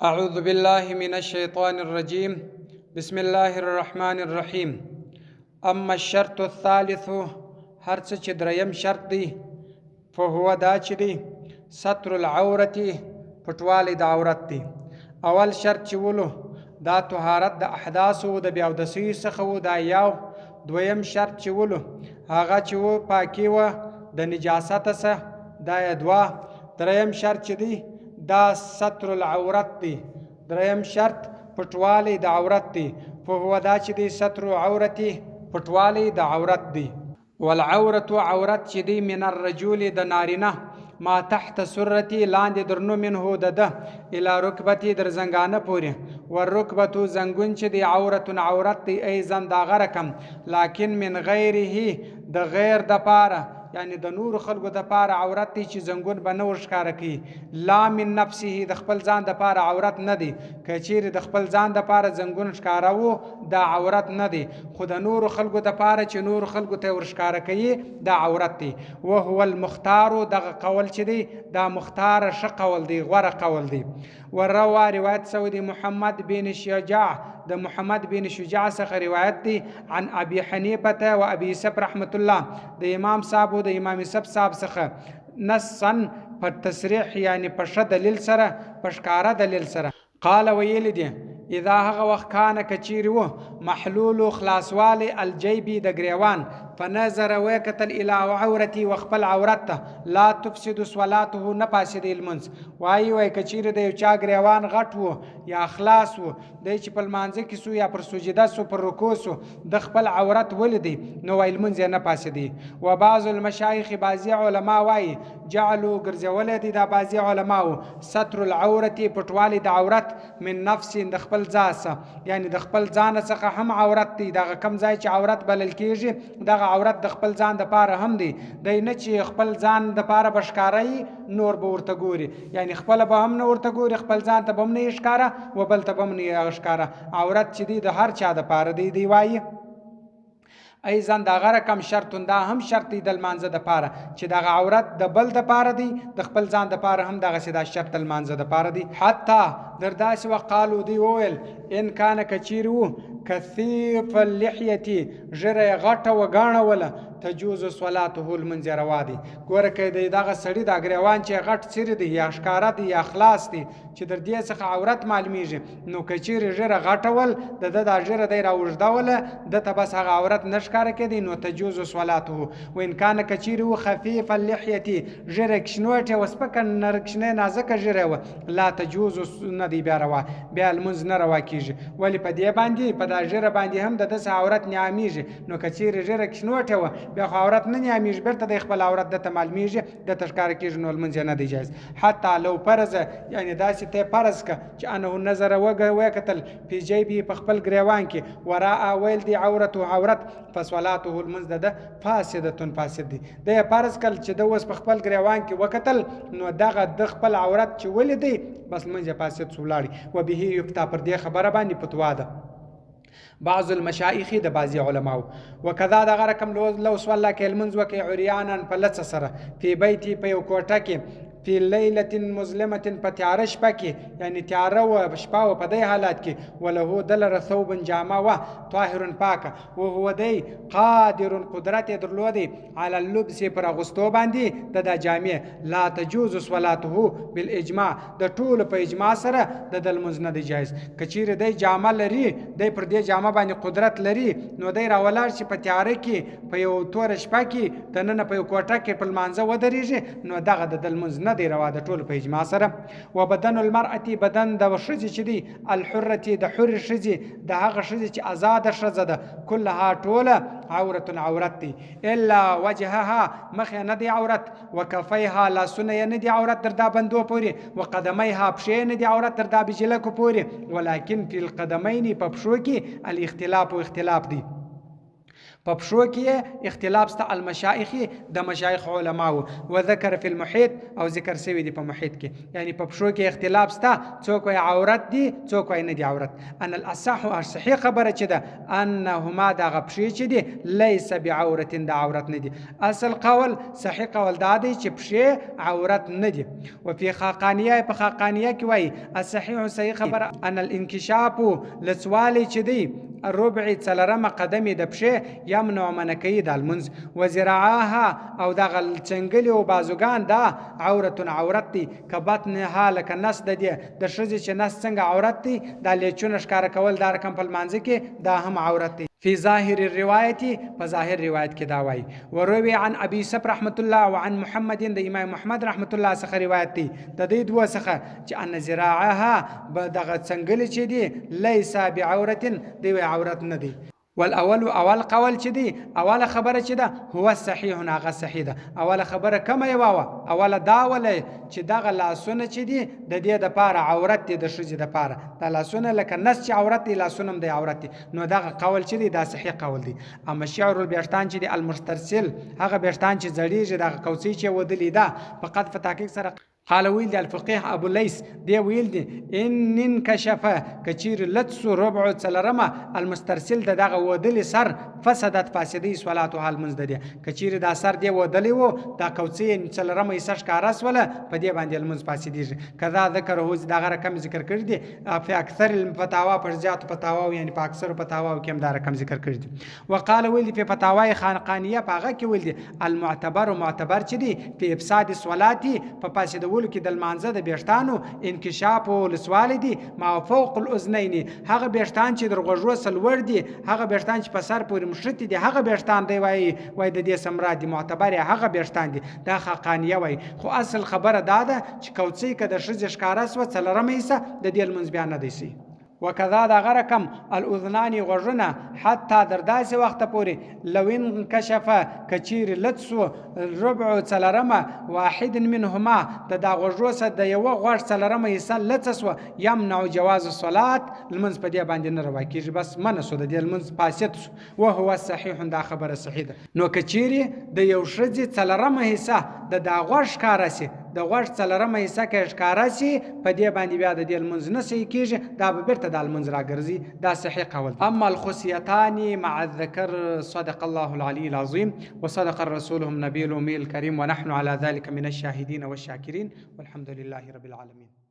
أعوذ بالله من الشيطان الرجيم بسم الله الرحمن الرحيم أما الشرط الثالث هرڅ چې دریم شرط دی فهو دا چې دی ستر العورت پټوالی د عورت دی. اول شرط چې ولو دا طهارت د احداث او د بیاودسي څخه و دا یو. دویم شرط چې ولو هغه چې و پاکي و د نجاست څخه دا دوه. دریم شرط چې دی دا ستر العورت دی. دریم شرط پټوالی د عورت دی. فهو دا چې دی ستر عورتی پټوالی د عورت دی. والعورت عورت چې دی من الرجل د نارینه ما تحت سرتی لاندې درنو منه د الى رکبتی در زنګانه پورې. والرکبتو زنګون چې دی عورت دی ایضا داغه رقم لکن من غیره د غیر د پاره یعنی د نور خلکو د پاره عورت دی چې زنګون به نه ورښکاره کوي. لا من نفسه د خپل ځان د پاره عورت نه دی. که چیرې د خپل ځان د پاره زنګون ښکاره و دا عورت نه دی، خو د نور خلکو د پاره چې نور خلکو ته ورښکاره کوي دا عورت دی. وهو المختار دغه قول چې دی دا مختار ښه قول دی، غوره قول دی. وروا روایت سعودي محمد بن شجاع د محمد بن شجاع څخه روایت دی عن ابي حنیفه و ابي یوسف رحمت الله د امام صاحب د امام یوسف صاحب څخه نصا په تصریح یعنی په ښه دلیل سره په ښکاره دلیل سره قال ویل دی اذا هغه وخت کان کچیر و محلول خلاصوالی الجیبی د گریوان فنظر وکتل الى عورتی وخپل عورت لا تفسد صلاته نه پاسد المنز. وای کچیر د یو چا گریوان غټ وو یا خلاص وو د چې په مانځ کې سو یا پر سجده سو پر رکوع سو د خپل عورت ولدي نو ویل منز نه پاسدي. و بعض المشایخ بعضی علما وای جعلوا ګرځول دي دا بعضی علما ستر العورت پټوالی د عورت من نفس د خپل ځاسه یعنی د خپل ځان څخه هم عورت دی. دغه کم ځای چې عورت بلل کیږي دغه عورت د خپل ځان د پاره هم دی. دی نه چې خپل ځان د پاره بشکارای نور به ورته ګوري یعنی خپل به هم نه ورته ګوري خپل ځان ته به هم نه ښکاره و بل ته به هم نه ښکاره. عورت چې دی د هر چا د پاره دی وایي. ایضا دغه رقم شرط دا هم شرط دی د لمانځه د پاره چې دغه عورت د بل د پاره دی د خپل ځان د پاره هم دغه سیدا شرط د لمانځه د پاره دی. حتی در داسې وقالو دی وویل ان کان کچیر وو کثیف اللحیتی ژره غټه وګاڼوله تجوز صلاته المنځ روا دی. ګوره که دی دغه سړي د ګریوان چې غټ څیرې دی یا ښکاره دی یا خلاص دی چې در دې څخه عورت معلومیږي نو که چیرې ژره غټول د ده دا ژره دی راوږدوله ده ته بس هغه عورت نه ښکاره کېدی نو تجوز صلاته. و ان کان که چیرې و خفیف اللحیتی ژره کشنوټې و سپکه کشنۍ نازکه ژره وه لا تجوز نه دی بیا روا بیا لمونځ نه روا کېږي. ولې په دې باندې په دا ژره باندې هم د داسې عورت نیامیږي نو که چیرې ژره کشنوټې وه بیا خو عورت نه نیامیږي بیرته د خپل عورت دته معلومیږي دته ښکاره کېږي نو لمونځ نه دی جایز. حتی لو فرض یعنی داسې ته فرض که چې انه نظر وکتل فی جیبی په خپل ګریوان کې وراء ویل دی عورت فصلاته المنځ ده فاسده فاسد دی. د فرض کل چې د اوس په خپل ګریوان کې وکتل نو دغه د خپل عورت چې ولیدي بس منځ فاسد سولاړي. و به یفتا پر دې خبره باندې فتوا ده بعض المشایخ د بعضی علماء. وکذا دغه رقم لو صلى کلمنز وکي عریانا فلڅ سره فی بیتی په یو کوټه کې فی لیلة مظلمة په تیاره شپه کې یعنی تیاره و شپه و په دې حالات کې وله دلر ثوب جامه و طاهر پاکه وهو دی قادر قدرت درلودي علی اللبس پر اغوستو باندې د جامې لا تجوز صلاته بالاجماع د ټول په اجماع سره د لمونځ نه دی جایز. کچیر دی جامه لري دی پر دې جامه باندې قدرت لري نو دی راولاړ شي په تیاره کې په یو تور شپه کې د نن په یو کوټه کې په لمانځه ودرېږي نو دغه د لمونځ نه دی روا د ټول په اجماع سره. و بدن المرأة بدن د ښځې چې دی الحرة د حر ښځې د هغه ښځې چې آزاده ښځه ده کلها ټوله عورت دی الا وجهها مخ نه دی عورت وکفیها لاسونه نه دی عورت در دا بندو پورې وقدمیها پښې نه دی عورت در دا بجلکو پورې ولکن فی القدمین په پښو کې الاختلاف دی. په پښو کې اختلاف سته المشایخ د مشایخ علماو وذکر فی المحیط او ذکر شوی دی په محیط کې یعنی په پښو کې اختلاف سته څوک وایي عورت دي څوک وایي نه دي عورت ان الاصح صحیح خبره چې ده انهما دغه پښې چې دي لیس بعورت د عورت نه دي اصل قول صحیح قول دا دی چې پښې عورت نه دي وفي خاقانیه په خاقانیه کې وایي الصحیح صحیح خبره ان الانکشاف لسوالی چې دی ربع څلرمه قدمې د پښې یمنع منکوي د المنز وزراعاها او دغه څنګلې او بازوګان دا عورت دی که بطنها لکه نس د دې د ښځې چې نس څنګه عورت دی دا لیچونه ښکاره کول دا رقم په لمانځه کې دا هم عورت دی فی ظاهر الروایت په ظاهر روایت کې دا وایي وروي عن ابي سب رحمت الله وعن محمد د امام محمد رحمت الله څخه روایت دی د دې دوه څخه چې ان ذراعها دغه څنګلې چې دی لیس بعورت دی عورت نه دی والاول اول قول چې دی اوله خبره چې ده هو صحیح هغه صحیح ده اوله خبره کومه یوه اوله دا وله چې دغه لاسونه چې دي د دې دپاره عورت دی د ښځې دپاره دا لاسونه لکه نس چې عورت دی لاسونه هم دی عورت دی نو دغه قول چې دی دا صحیح قول دی اما شعر البیشتان چې دی المسترسل هغه بیشتان چې زړیږي دغه کوڅې چې ودلې ده فقط په تحقیق سره قال ویل دی الفقيه ابو لیث دی ویل دی ان انکشف کچیر لتس ربع څلرمه المسترسل دغه ودلی سر فسدت فاسدی صلات حال منز دی کچیر دا سر دی ودلی وو دا کوڅې څلرمه یې ښکارا سوله په دې باندې المنز فاسدیږي کذا ذکر هو دغه رقم ذکر کړی دی په اکثر الفتاوا پر زیات فتاوا یعنی په اکثر فتاوا کې هم دا رقم ذکر کړی دی وقال ویل دی په فتاوای خانقانیه په هغه کې ویل دی المعتبر معتبر چې دی په افساد صلاتی په فاسد ول کې د لمانځه د بیشتانو انکشاف او لسوال دي ما فوق الاذنین هغه بیشتان چې در غوږو سلور دي هغه بیشتان چې په سر پورې مشرت دي هغه بیشتان دی وای د دې سمرا دي معتبر هغه بیشتان دي دا خاقانیه وای خو اصل خبره دا ده چې کوڅې کې د ښځې ښکاره سوه څلرمه حصه د دې لمونځ بیا نه دی سي وکذا دغه رقم الاذنان غوږونه حتی در داسې وخته پورې لو انکشف کچیر لتسو ربع څلرمه واحد منهما د دا غوږو څخه د یوه غوږ څلرمه حصه لڅه سوه یمنع جواز الصلات لمونځ په دې باندې نه روا کېږي بس منع سو د دې لمونځ فاسد سو وهو صحیح دا خبره صحیح ده نو کچیرې د یو ښځې څلرمه حصه د دا غوږ ښکاره سي د غوږ څلرمه حصه کې ښکاره سي په دې باندې بیا د دې لمونځ نه صحیح کېږي دا به بېرته دا لمونځ راګرځي دا صحیح قول اما الخصیتان مع الذکر صدق الله العلي العظیم وصدق الرسول النبي الأمي الكريم ونحن على ذلك من الشاهدين والشاكرين والحمد لله رب العالمين